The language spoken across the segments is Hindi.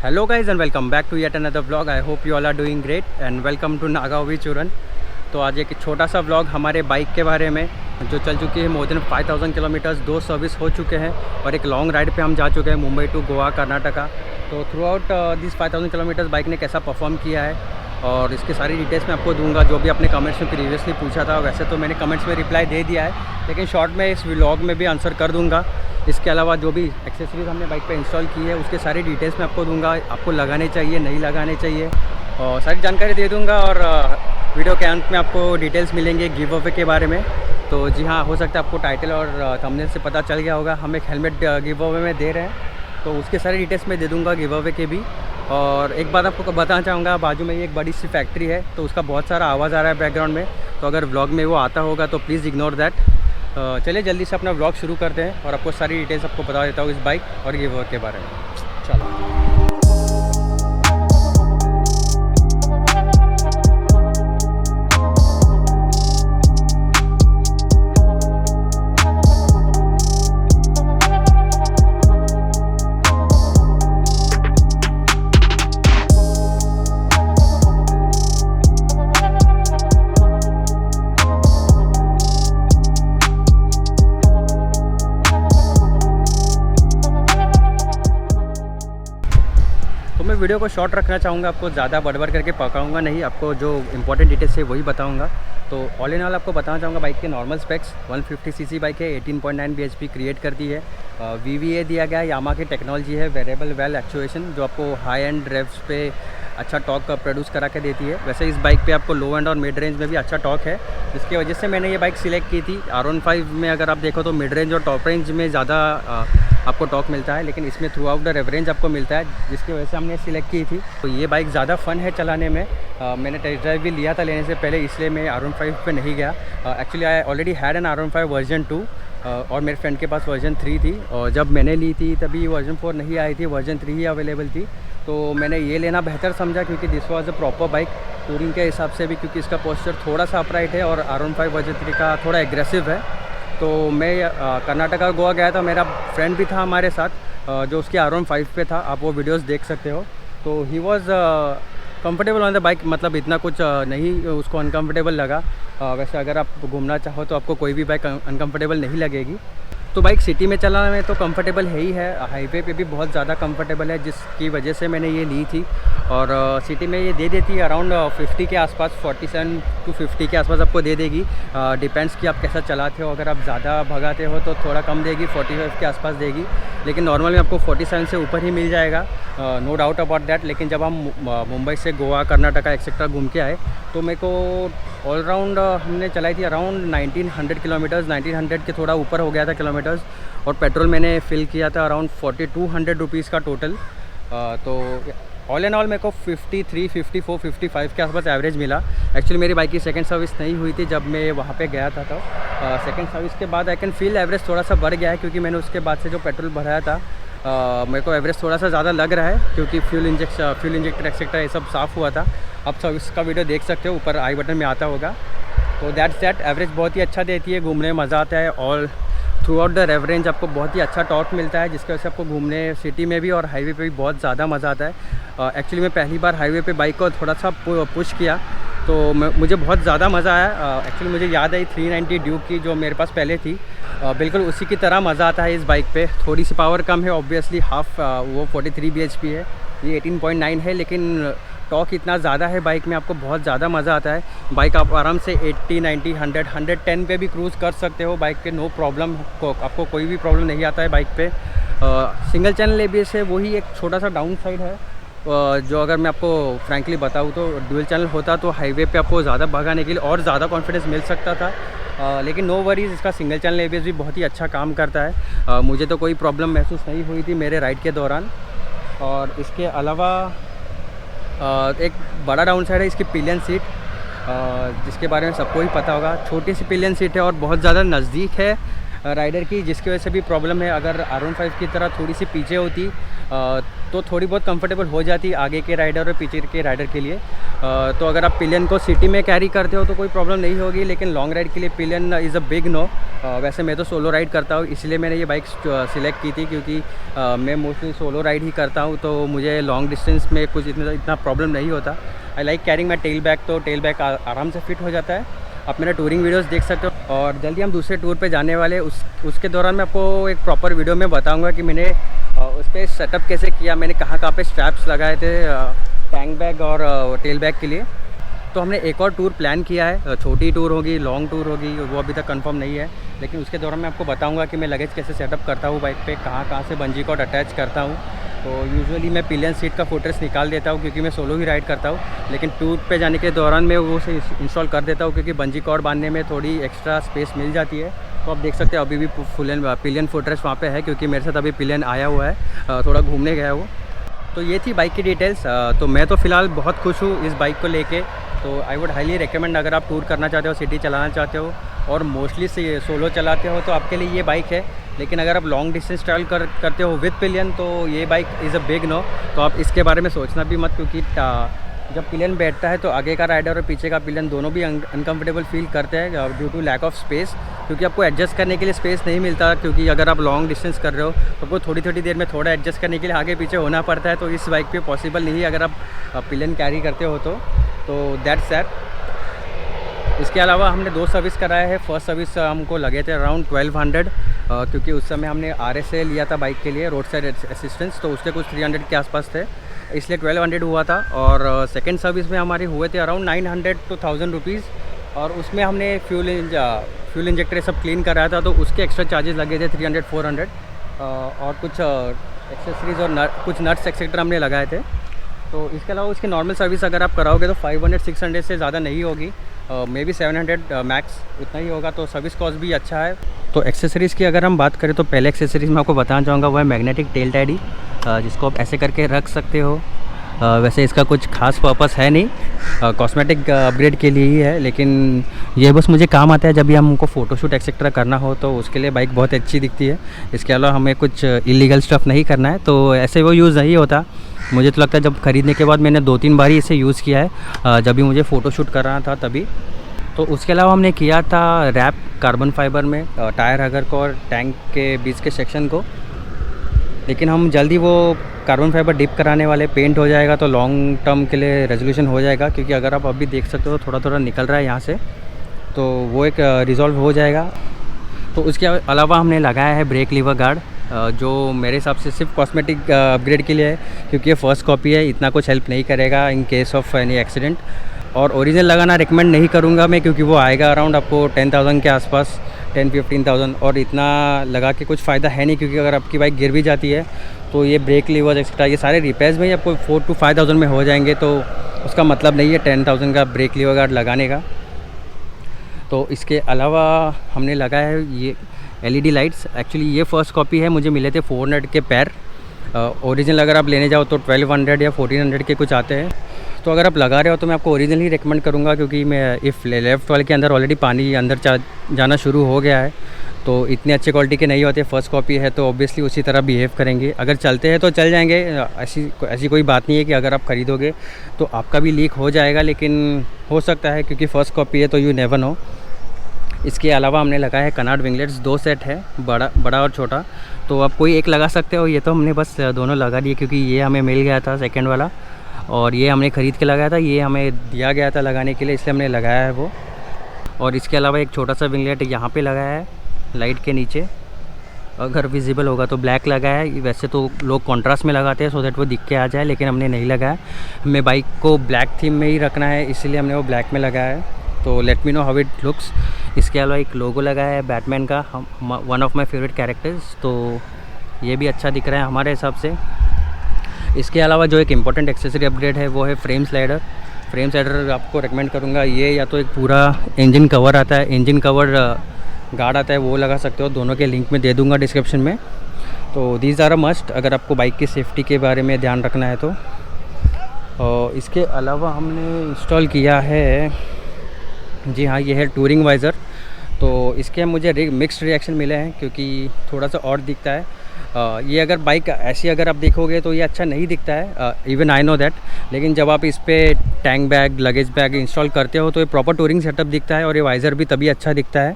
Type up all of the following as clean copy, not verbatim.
Hello guys and welcome back to yet another vlog. I hope you all are doing great and welcome to नागावी चूरन। तो आज एक छोटा सा व्लॉग हमारे बाइक के बारे में जो चल चुकी है मोर देन 5000 किलोमीटर्स, 2 सर्विस हो चुके हैं और एक लॉन्ग राइड पे हम जा चुके हैं मुंबई टू गोवा कर्नाटका। तो through out this 5000 kilometres bike ने कैसा परफॉर्म किया है और इसके सारी डिटेल्स मैं आपको दूंगा, जो भी आपने कमेंट्स में प्रीवियसली पूछा था। वैसे तो मैंने कमेंट्स में रिप्लाई दे दिया है, लेकिन शॉर्ट में इस व्लॉग में भी आंसर कर दूंगा। इसके अलावा जो भी एक्सेसरीज हमने बाइक पे इंस्टॉल की है उसके सारी डिटेल्स मैं आपको दूंगा, आपको लगाने चाहिए नहीं लगाने चाहिए और सारी जानकारी दे दूंगा। और वीडियो के अंत में आपको डिटेल्स मिलेंगे गिव अवे के बारे में। तो जी हाँ, हो सकता है आपको टाइटल और थंबनेल से पता चल गया होगा, हम एक हेलमेट गिव अवे में दे रहे हैं, तो उसके सारी डिटेल्स मैं दे दूँगा गिव अवे के भी। और एक बात आपको बताना चाहूँगा, बाजू में ये एक बड़ी सी फैक्ट्री है तो उसका बहुत सारा आवाज़ आ रहा है बैकग्राउंड में, तो अगर व्लॉग में वो आता होगा तो प्लीज़ इग्नोर दैट। चलिए जल्दी से अपना व्लॉग शुरू करते हैं और आपको सारी डिटेल्स आपको बता देता हूँ इस बाइक और गिव अवे के बारे में। चलो मैं वीडियो को शॉर्ट रखना चाहूँगा, आपको ज़्यादा बड़बड़ करके पकाऊंगा नहीं, आपको जो इंपॉर्टेंट डिटेल्स है वही बताऊंगा। तो ऑल इन ऑल आपको बताना चाहूँगा बाइक के नॉर्मल स्पेक्स। 150 सीसी बाइक है, 18.9 bhp क्रिएट करती है। VVA दिया गया है, यामा की टेक्नोलॉजी है, वेरिएबल वेल एक्चुएशन, जो आपको हाई एंड रेव्स पे अच्छा टॉर्क प्रोड्यूस करा के देती है। वैसे इस बाइक पे आपको लो एंड और मिड रेंज में भी अच्छा टॉर्क है, जिसकी वजह से मैंने ये बाइक सिलेक्ट की थी। R15 में अगर आप देखो तो मिड रेंज और टॉप रेंज में ज़्यादा आपको टॉर्क मिलता है, लेकिन इसमें थ्रू आउट द रेवरेंज आपको मिलता है, जिसकी वजह से हमने सिलेक्ट की थी। तो ये बाइक ज़्यादा फन है चलाने में। मैंने टेस्ट ड्राइव भी लिया था लेने से पहले, इसलिए मैं R15 पे नहीं गया। Actually I already had an R15 version 2 और मेरे फ्रेंड के पास वर्जन 3 थी, और जब मैंने ली थी तभी वर्जन 4 नहीं आई थी, वर्जन 3 ही अवेलेबल थी। तो मैंने ये लेना बेहतर समझा क्योंकि this was a proper bike touring के हिसाब से भी, क्योंकि इसका पोस्चर थोड़ा सा अपराइट है और R15 वर्जन 3 का थोड़ा एग्रेसिव है। तो मैं कर्नाटका गोवा गया था, मेरा फ्रेंड भी था हमारे साथ जो उसके R15 पे था, आप वो वीडियोस देख सकते हो। तो he was comfortable on the bike, मतलब इतना कुछ नहीं उसको अनकंफर्टेबल लगा। वैसे अगर आप घूमना चाहो तो आपको कोई भी बाइक अनकंफर्टेबल नहीं लगेगी। तो बाइक सिटी में चलाने में तो कंफर्टेबल है ही है, हाईवे पे भी बहुत ज़्यादा कंफर्टेबल है, जिसकी वजह से मैंने ये ली थी। और सिटी में ये दे देती है अराउंड 50 के आसपास, 47 to 50 के आसपास आपको दे देगी। डिपेंड्स कि आप कैसा चलाते हो, अगर आप ज़्यादा भगाते हो तो थोड़ा कम देगी, 45 के आसपास देगी, लेकिन नॉर्मल में आपको 47 से ऊपर ही मिल जाएगा, नो डाउट अबाउट दैट। लेकिन जब हम मुंबई से गोवा कर्नाटका एक्सेट्रा घूम के आए तो मेरे को ऑलराउंड हमने चलाई थी अराउंड 1900 किलोमीटर्स, 1900 के थोड़ा ऊपर हो गया था किलोमीटर्स, और पेट्रोल मैंने फिल किया था अराउंड 4200 रुपीज़ का टोटल। तो ऑल एंड ऑल मेरे को 53, 54, 55 के आसपास एवरेज मिला। एक्चुअली मेरी बाइक की सेकंड सर्विस नहीं हुई थी जब मैं वहाँ पे गया था, तो सेकंड सर्विस के बाद आई कैन फील एवरेज थोड़ा सा बढ़ गया है, क्योंकि मैंने उसके बाद से जो पेट्रोल भराया था मेरे को एवरेज थोड़ा सा ज़्यादा लग रहा है, क्योंकि फ्यूल इंजेक्टर एक्सेट्रा ये सब साफ़ हुआ था। आप सर्विस का वीडियो देख सकते हो, ऊपर आई बटन में आता होगा। तो दैट्स दैट, एवरेज बहुत ही अच्छा देती है, घूमने में मज़ा आता है, और थ्रू आउट द रेवरेंज आपको बहुत ही अच्छा टॉर्क मिलता है, जिसकी वजह से आपको घूमने सिटी में भी और हाईवे पे भी बहुत ज़्यादा मज़ा आता है। एक्चुअली मैं पहली बार हाईवे पे बाइक को थोड़ा सा पुश किया तो मुझे बहुत ज़्यादा मज़ा आया। एक्चुअली मुझे याद आई 390 ड्यूक की जो मेरे पास पहले थी, बिल्कुल उसी की तरह मज़ा आता है इस बाइक पे। थोड़ी सी पावर कम है ऑब्वियसली, हाफ वो 43 bhp है, ये 18.9 है, लेकिन टॉर्क इतना ज़्यादा है बाइक में, आपको बहुत ज़्यादा मज़ा आता है। बाइक आप आराम से 80, 90, 100, 110 पे भी क्रूज़ कर सकते हो बाइक पे, नो प्रॉब्लम, आपको कोई भी प्रॉब्लम नहीं आता है बाइक पे। सिंगल चैनल ABS है, वही एक छोटा सा डाउन साइड है, जो अगर मैं आपको फ्रैंकली बताऊँ तो डुअल चैनल होता तो हाईवे पे आपको ज़्यादा भगाने के लिए और ज़्यादा कॉन्फिडेंस मिल सकता था। लेकिन नो वरीज़, इसका सिंगल चैनल ABS भी बहुत ही अच्छा काम करता है। मुझे तो कोई प्रॉब्लम महसूस नहीं हुई थी मेरे राइड के दौरान। और इसके अलावा एक बड़ा डाउन साइड है इसकी पिलियन सीट, जिसके बारे में सबको ही पता होगा। छोटी सी पिलियन सीट है और बहुत ज़्यादा नज़दीक है राइडर की, जिसकी वजह से भी प्रॉब्लम है। अगर R15 की तरह थोड़ी सी पीछे होती तो थोड़ी बहुत कंफर्टेबल हो जाती है आगे के राइडर और पीछे के राइडर के लिए। तो अगर आप पिलियन को सिटी में कैरी करते हो तो कोई प्रॉब्लम नहीं होगी, लेकिन लॉन्ग राइड के लिए pillion is a big no. वैसे मैं तो सोलो राइड करता हूँ, इसलिए मैंने ये बाइक सिलेक्ट की थी, क्योंकि मैं मोस्टली सोलो राइड ही करता हूँ, तो मुझे लॉन्ग डिस्टेंस में कुछ इतना प्रॉब्लम नहीं होता। I like carrying my tell bag, तो टेल बैग आराम से फिट हो जाता है। आप मेरा टूरिंग वीडियोस देख सकते हो। और जल्दी हम दूसरे टूर पे जाने वाले, उसके दौरान मैं आपको एक प्रॉपर वीडियो में बताऊंगा कि मैंने उस पर सेटअप कैसे किया, मैंने कहाँ पे स्ट्रैप्स लगाए थे टैंक बैग और टेल बैग के लिए। तो हमने एक और टूर प्लान किया है, छोटी टूर होगी, लॉन्ग टूर होगी, वो अभी तक कंफर्म नहीं है, लेकिन उसके दौरान मैं आपको बताऊंगा कि मैं लगेज कैसे सेटअप करता हूँ बाइक पे, कहाँ से बंजी कॉर्ड अटैच करता हूँ। तो यूजुअली मैं पिलियन सीट का फुटरेस्ट निकाल देता हूँ, क्योंकि मैं सोलो ही राइड करता हूँ, लेकिन टूर पे जाने के दौरान मैं वो से इंस्टॉल कर देता हूँ, क्योंकि बंजी कॉर्ड बांधने में थोड़ी एक्स्ट्रा स्पेस मिल जाती है। तो आप देख सकते हैं अभी भी पिलियन फुटरेस्ट वहाँ पे है, क्योंकि मेरे साथ अभी पिलियन आया हुआ है, थोड़ा घूमने गया वो। तो ये थी बाइक की डिटेल्स। तो मैं तो फ़िलहाल बहुत खुश हूँ इस बाइक को लेके। तो आई वुड हाईली रिकमेंड, अगर आप टूर करना चाहते हो, सिटी चलाना चाहते हो और मोस्टली से सोलो चलाते हो, तो आपके लिए ये बाइक है। लेकिन अगर आप लॉन्ग डिस्टेंस ट्रैवल करते हो विद पिलियन, तो ये bike is a big no. तो आप इसके बारे में सोचना भी मत, क्योंकि जब पिलियन बैठता है तो आगे का राइडर और पीछे का पिलियन दोनों भी अनकम्फर्टेबल फील करते हैं due to lack of space, क्योंकि आपको एडजस्ट करने के लिए स्पेस नहीं मिलता। क्योंकि अगर आप लॉन्ग डिस्टेंस कर रहे हो तो आपको थोड़ी देर में थोड़ा एडजस्ट करने के लिए आगे पीछे होना पड़ता है। तो इस बाइक पे पॉसिबल नहीं है अगर आप पिलियन कैरी करते हो तो दैट्स दैट। इसके अलावा हमने 2 सर्विस कराया है। फर्स्ट सर्विस हमको लगे थे अराउंड 1200, क्योंकि उस समय हमने RSA लिया था बाइक के लिए, रोड साइड असिस्टेंस, तो उसके कुछ 300 के आसपास थे, इसलिए 1200 हुआ था। और सेकंड सर्विस में हमारे हुए थे अराउंड 900 to 1000 रुपीज़, और उसमें हमने फ्यूल इंजेक्टर सब क्लीन कराया था, तो उसके एक्स्ट्रा चार्जेस लगे थे 300-400, और कुछ एक्सेसरीज और कुछ नट्स एक्सेट्रा हमने लगाए थे। तो इसके अलावा उसकी नॉर्मल सर्विस अगर आप कराओगे तो 500-600 से ज़्यादा नहीं होगी, मे बी 700 मैक्स उतना ही होगा। तो सर्विस कॉस्ट भी अच्छा है। तो एक्सेसरीज़ की अगर हम बात करें तो पहले एक्सेसरीज़ मैं आपको बताना चाहूँगा वो है मैग्नेटिक टेल टैडी, जिसको आप ऐसे करके रख सकते हो। वैसे इसका कुछ खास पर्पस है नहीं, कॉस्मेटिक अपग्रेड के लिए ही है, लेकिन ये बस मुझे काम आता है जब भी हमको फ़ोटोशूट एक्सेट्रा करना हो, तो उसके लिए बाइक बहुत अच्छी दिखती है। इसके अलावा हमें कुछ इलीगल स्टफ़ नहीं करना है, तो ऐसे वो यूज़ नहीं होता। मुझे तो लगता है जब ख़रीदने के बाद मैंने 2-3 बार ही इसे यूज़ किया है, जब भी मुझे फ़ोटोशूट करना था तभी। तो उसके अलावा हमने किया था रैप कार्बन फाइबर में टायर हगर को और टैंक के बीच के सेक्शन को, लेकिन हम जल्दी वो कार्बन फाइबर डिप कराने वाले, पेंट हो जाएगा तो लॉन्ग टर्म के लिए रेजोल्यूशन हो जाएगा। क्योंकि अगर आप अभी देख सकते हो थोड़ा निकल रहा है यहाँ से, तो वो एक रिजॉल्व हो जाएगा। तो उसके अलावा हमने लगाया है ब्रेक लीवर गार्ड, जो मेरे हिसाब से सिर्फ कॉस्मेटिक अपग्रेड के लिए है, क्योंकि ये फर्स्ट कॉपी है, इतना कुछ हेल्प नहीं करेगा in case of any accident. और ओरिजिनल लगाना रिकमेंड नहीं करूँगा मैं, क्योंकि वो आएगा अराउंड आपको 10,000 के आसपास, 10-15,000, और इतना लगा के कुछ फ़ायदा है नहीं, क्योंकि अगर आपकी बाइक गिर भी जाती है तो ये ब्रेक लीवर एक्स्ट्रा ये सारे रिपेयर्स में ही आपको 4,000-5,000 में हो जाएंगे, तो उसका मतलब नहीं है 10,000 का ब्रेक लीवर गार्ड लगाने का। तो इसके अलावा हमने लगाया है ये LED लाइट्स। एक्चुअली ये फ़र्स्ट कॉपी है, मुझे मिले थे 400 के पैर। ओरिजिनल अगर आप लेने जाओ तो 1200 या 1400 के कुछ आते हैं। तो अगर आप लगा रहे हो तो मैं आपको ओरिजिनल ही रिकमेंड करूँगा, क्योंकि मैं लेफ़्ट वाले के अंदर ऑलरेडी पानी अंदर जाना शुरू हो गया है, तो इतने अच्छे क्वालिटी के नहीं होते। फर्स्ट कॉपी है तो ऑब्वियसली उसी तरह बिहेव करेंगे। अगर चलते हैं तो चल जाएंगे, ऐसी कोई बात नहीं है कि अगर आप ख़रीदोगे तो आपका भी लीक हो जाएगा, लेकिन हो सकता है क्योंकि फ़र्स्ट कॉपी है तो यू नेवर नो। इसके अलावा हमने लगाया है कनार्ड विंगलेट्स, 2 सेट है, बड़ा और छोटा, तो आप कोई एक लगा सकते हो। ये तो हमने बस दोनों लगा दिए, क्योंकि ये हमें मिल गया था सेकंड वाला, और ये हमने ख़रीद के लगाया था, ये हमें दिया गया था लगाने के लिए, इसलिए हमने लगाया है वो। और इसके अलावा एक छोटा सा विंगलेट यहाँ पे लगाया है लाइट के नीचे, अगर विजिबल होगा तो ब्लैक लगाया है। वैसे तो लोग कॉन्ट्रास्ट में लगाते हैं सो दैट वो दिख के आ जाए, लेकिन हमने नहीं लगाया। हमें बाइक को ब्लैक थीम में ही रखना है, इसलिए हमने वो ब्लैक में लगाया है। तो let me know how it looks. इसके अलावा एक लोगो लगाया है बैटमैन का, one of my favourite characters, तो ये भी अच्छा दिख रहा है हमारे हिसाब से। इसके अलावा जो एक इम्पॉर्टेंट एक्सेसरी अपग्रेड है वो है फ्रेम स्लाइडर। फ्रेम स्लाइडर आपको रेकमेंड करूँगा, ये या तो एक पूरा इंजन कवर आता है, इंजन कवर गार्ड आता है, वो लगा सकते हो। दोनों के लिंक में दे दूँगा डिस्क्रिप्शन में। तो दीज आर अ मस्ट अगर आपको बाइक की सेफ्टी के बारे में ध्यान रखना है तो। और इसके अलावा हमने इंस्टॉल किया है, जी हाँ, ये है टूरिंग वाइज़र। तो इसके मुझे मिक्स्ड रिएक्शन मिले हैं, क्योंकि थोड़ा सा और दिखता है, ये अगर बाइक ऐसी अगर आप देखोगे तो ये अच्छा नहीं दिखता है, इवन आई नो दैट। लेकिन जब आप इस पर tank bag, luggage bag install करते हो तो ये प्रॉपर टूरिंग सेटअप दिखता है और ये वाइज़र भी तभी अच्छा दिखता है।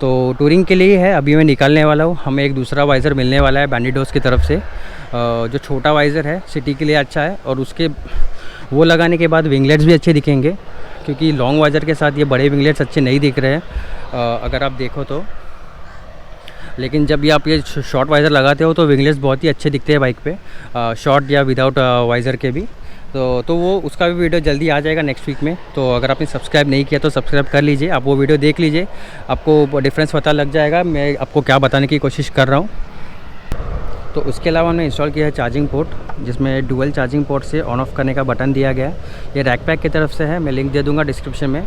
तो टूरिंग के लिए ही है। अभी मैं निकालने वाला हूँ, हमें एक दूसरा वाइज़र मिलने वाला है बैंडिडोस की तरफ से, जो छोटा वाइज़र है, सिटी के लिए अच्छा है। और उसके वो लगाने के बाद विंगलेट्स भी अच्छे दिखेंगे, क्योंकि लॉन्ग वाइज़र के साथ ये बड़े विंगलेट्स अच्छे नहीं दिख रहे हैं अगर आप देखो तो। लेकिन जब ये आप ये शॉर्ट वाइज़र लगाते हो तो विंगलेट्स बहुत ही अच्छे दिखते हैं बाइक पे, शॉर्ट या विदाउट वाइज़र के भी। तो वो उसका भी वीडियो जल्दी आ जाएगा नेक्स्ट वीक में। तो अगर आपने सब्सक्राइब नहीं किया तो सब्सक्राइब कर लीजिए, आप वो वीडियो देख लीजिए, आपको डिफरेंस पता लग जाएगा मैं आपको क्या बताने की कोशिश कर रहा हूँ। तो उसके अलावा हमने इंस्टॉल किया है चार्जिंग पोर्ट, जिसमें डुअल चार्जिंग पोर्ट से ऑन ऑफ करने का बटन दिया गया है। ये रैक पैक की तरफ से है, मैं लिंक दे दूंगा डिस्क्रिप्शन में।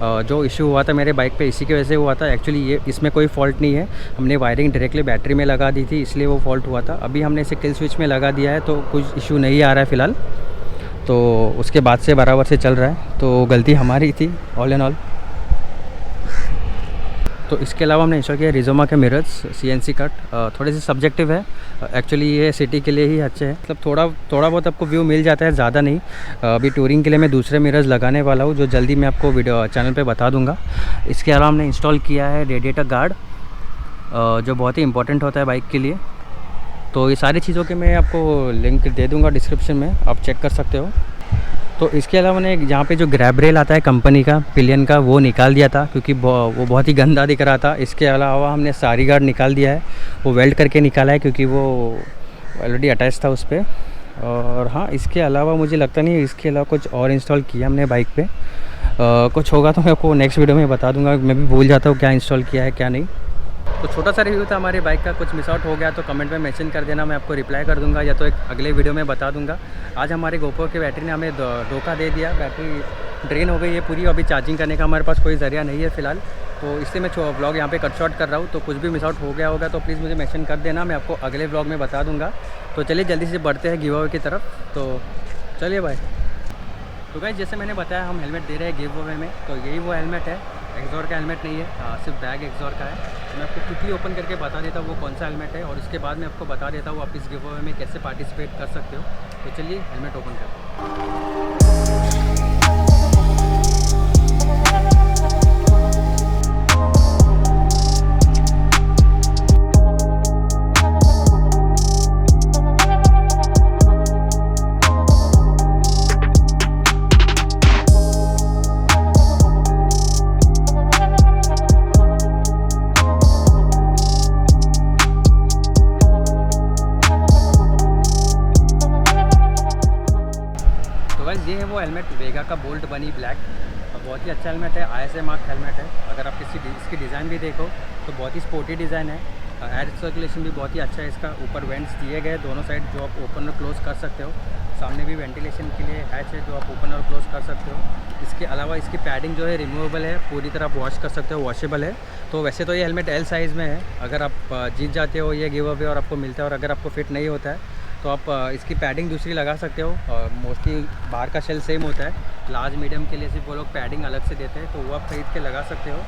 जो इशू हुआ था मेरे बाइक पे इसी की वजह से हुआ था। एक्चुअली ये इसमें कोई फॉल्ट नहीं है, हमने वायरिंग डायरेक्टली बैटरी में लगा दी थी, इसलिए वो फॉल्ट हुआ था। अभी हमने इसे किल स्विच में लगा दिया है तो कुछ इशू नहीं आ रहा है फ़िलहाल। तो उसके बाद से बराबर से चल रहा है, तो गलती हमारी थी ऑल एंड ऑल। तो इसके अलावा हमने इंस्टॉल किया रिजोमा के मिरर्स CNC कट, थोड़े से सब्जेक्टिव है एक्चुअली, ये सिटी के लिए ही अच्छे हैं, मतलब थोड़ा बहुत आपको व्यू मिल जाता है, ज़्यादा नहीं। अभी टूरिंग के लिए मैं दूसरे मिरर्स लगाने वाला हूँ, जो जल्दी मैं आपको वीडियो चैनल पे बता दूंगा। इसके अलावा हमने इंस्टॉल किया है रेडिएटर गार्ड, जो बहुत ही इंपॉर्टेंट होता है बाइक के लिए। तो ये सारी चीज़ों के मैं आपको लिंक दे दूँगा डिस्क्रिप्शन में, आप चेक कर सकते हो। तो इसके अलावा मैंने यहाँ पे जो ग्रैब रेल आता है कंपनी का पिलियन का, वो निकाल दिया था क्योंकि वो बहुत ही गंदा दिख रहा था। इसके अलावा हमने सारी गार्ड निकाल दिया है, वो वेल्ड करके निकाला है क्योंकि वो ऑलरेडी अटैच था उस पर। और हाँ, इसके अलावा मुझे लगता नहीं है इसके अलावा कुछ और इंस्टॉल किया हमने बाइक पे। कुछ होगा तो मैं आपको नेक्स्ट वीडियो में बता दूंगा, मैं भी भूल जाता हूँ क्या इंस्टॉल किया है क्या नहीं। तो छोटा सा रिव्यू था हमारी बाइक का, कुछ मिस आउट हो गया तो कमेंट में मेंशन कर देना, मैं आपको रिप्लाई कर दूंगा या तो एक अगले वीडियो में बता दूंगा। आज हमारे गोप्रो की बैटरी ने हमें धोखा दे दिया, बैटरी ड्रेन हो गई है पूरी। अभी चार्जिंग करने का हमारे पास कोई ज़रिया नहीं है फ़िलहाल, तो इसलिए मैं व्लॉग यहाँ पे कट शॉर्ट कर रहा हूँ। तो कुछ भी मिस आउट हो गया होगा तो प्लीज़ मुझे मेंशन कर देना, मैं आपको अगले व्लॉग में बता दूँगा। तो चलिए जल्दी से बढ़ते हैं गिव अवे की तरफ। तो चलिए भाई। तो गाइस, जैसे मैंने बताया हम हेलमेट दे रहे हैं गिव अवे में, तो यही वो हेलमेट है, एक्सॉर का हेलमेट नहीं है, सिर्फ बैग एक्सॉर का है। तो मैं आपको क्विकली ओपन करके बता देता हूँ वो कौन सा हेलमेट है, और उसके बाद मैं आपको बता देता हूँ आप इस गिव अवे में कैसे पार्टिसिपेट कर सकते हो। तो चलिए हेलमेट ओपन करते हैं। ये है वो हेलमेट, वेगा का बोल्ट बनी ब्लैक, बहुत ही अच्छा हेलमेट है, ISA मार्क हेलमेट है। अगर आप इसकी डिज़ाइन भी देखो तो बहुत ही स्पोर्टी डिज़ाइन है, एयर सर्कुलेशन भी बहुत ही अच्छा है इसका। ऊपर वेंट्स दिए गए दोनों साइड जो आप ओपन और क्लोज़ कर सकते हो, सामने भी वेंटिलेशन के लिए हैच है जो आप ओपन और क्लोज़ कर सकते हो। इसके अलावा इसकी पैडिंग जो है रिमूवेबल है, पूरी तरह वॉश कर सकते हो, वॉशेबल है। तो वैसे तो ये हेलमेट L साइज़ में है, अगर आप जीत जाते हो ये गिव अवे और आपको मिलता है, और अगर आपको फिट नहीं होता है तो आप इसकी पैडिंग दूसरी लगा सकते हो। मोस्टली बाहर का शेल सेम होता है, लार्ज मीडियम के लिए सिर्फ वो लोग पैडिंग अलग से देते हैं, तो वो आप खरीद के लगा सकते हो।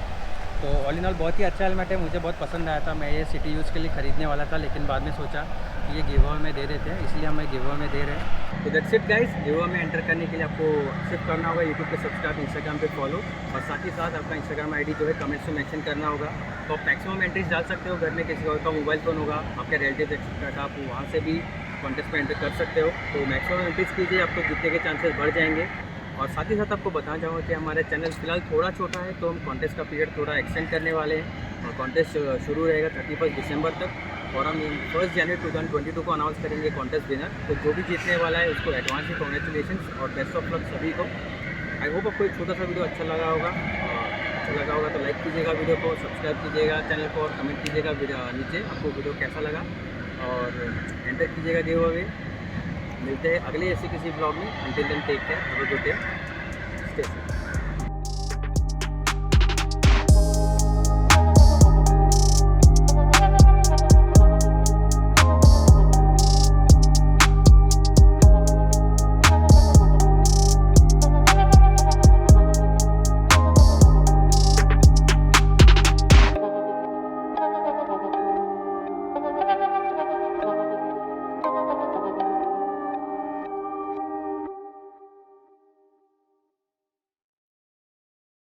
तो ऑल इन ऑल बहुत ही अच्छा हेलमेट है, मुझे बहुत पसंद आया था। मैं ये सिटी यूज़ के लिए ख़रीदने वाला था, लेकिन बाद में सोचा कि ये गिव अवे में दे देते हैं, इसलिए हमें गिव अवे में दे रहे हैं। तो that's it guys, give away में एंटर करने के लिए आपको सिर्फ करना होगा यूट्यूब पे सब्सक्राइब, इंस्टाग्राम पे फॉलो, और साथ ही साथ आपका इंस्टाग्राम ID जो है कमेंट्स में मेंशन करना होगा। तो आप मैक्सिमम एंट्रीज डाल सकते हो, घर में किसी और का मोबाइल फ़ोन होगा, आपके रिलेटिव एक्सेट्रा का, आप वहाँ से भी कॉन्टेस्ट में एंटर कर सकते हो। तो मैक्सिमम एंट्रीज कीजिए, आपको जीतने के चांसेस बढ़ जाएंगे। और साथ ही साथ आपको बताना चाहूँगा कि हमारा चैनल फिलहाल थोड़ा छोटा है, तो हम कॉन्टेस्ट का पीरियड थोड़ा एक्सटेंड करने वाले हैं, और कॉन्टेस्ट शुरू रहेगा 31 दिसंबर तक, और हम 1 जनवरी 2022 को अनाउंस करेंगे कॉन्टेस्ट विनर। तो जो भी जीतने वाला है उसको एडवांस में कॉन्ग्रेचुलेशन और बेस्ट ऑफ लक सभी को। आई होप आपको एक छोटा सा वीडियो अच्छा लगा होगा, तो लाइक कीजिएगा वीडियो को, सब्सक्राइब कीजिएगा चैनल को, और कमेंट कीजिएगा नीचे आपको वीडियो कैसा लगा, और एंटर कीजिएगा गिव अवे। मिलते हैं अगले ऐसे किसी ब्लॉग में, until then take care, have a good day, stay safe.